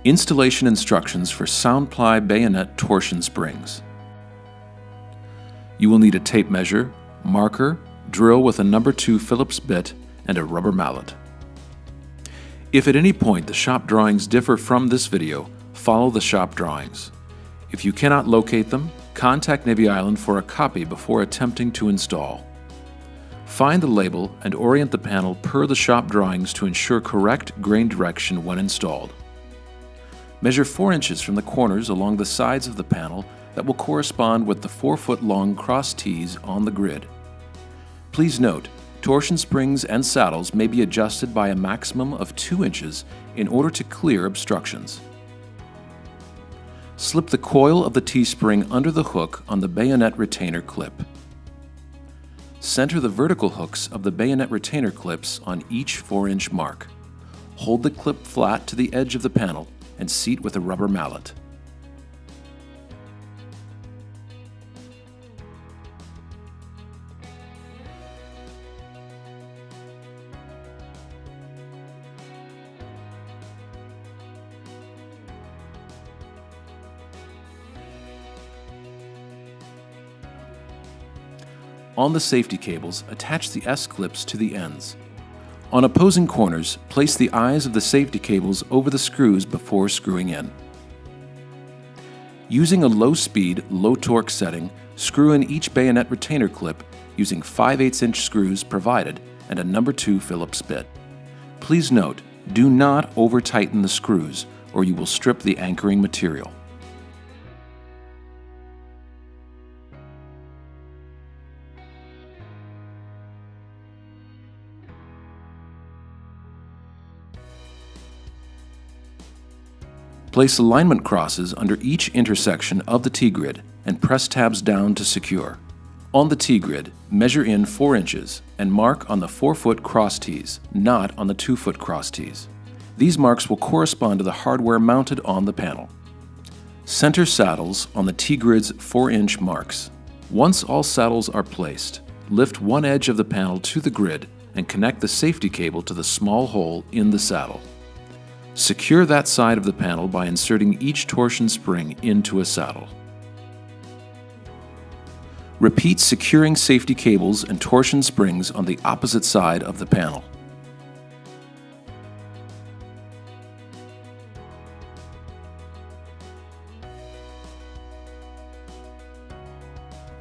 Installation instructions for SoundPly Bayonet torsion springs. You will need a tape measure, marker, drill with a number 2 Phillips bit, and a rubber mallet. If at any point the shop drawings differ from this video, follow the shop drawings. If you cannot locate them, contact Navy Island for a copy before attempting to install. Find the label and orient the panel per the shop drawings to ensure correct grain direction when installed. Measure 4 inches from the corners along the sides of the panel that will correspond with the 4-foot-long cross tees on the grid. Please note, torsion springs and saddles may be adjusted by a maximum of 2 inches in order to clear obstructions. Slip the coil of the T-spring under the hook on the bayonet retainer clip. Center the vertical hooks of the bayonet retainer clips on each 4-inch mark. Hold the clip flat to the edge of the panel and seat with a rubber mallet. On the safety cables, attach the S-clips to the ends. On opposing corners, place the eyes of the safety cables over the screws before screwing in. Using a low-speed, low-torque setting, screw in each bayonet retainer clip using 5/8" screws provided and a number 2 Phillips bit. Please note, do not over-tighten the screws or you will strip the anchoring material. Place alignment crosses under each intersection of the T-grid and press tabs down to secure. On the T-grid, measure in 4 inches and mark on the 4-foot cross tees, not on the 2-foot cross tees. These marks will correspond to the hardware mounted on the panel. Center saddles on the T-grid's 4-inch marks. Once all saddles are placed, lift one edge of the panel to the grid and connect the safety cable to the small hole in the saddle. Secure that side of the panel by inserting each torsion spring into a saddle. Repeat securing safety cables and torsion springs on the opposite side of the panel.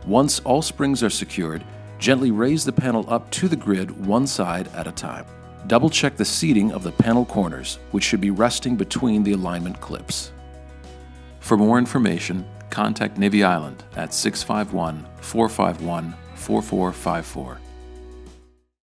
Once all springs are secured, gently raise the panel up to the grid one side at a time. Double-check the seating of the panel corners, which should be resting between the alignment clips. For more information, contact Navy Island at 651-451-4454.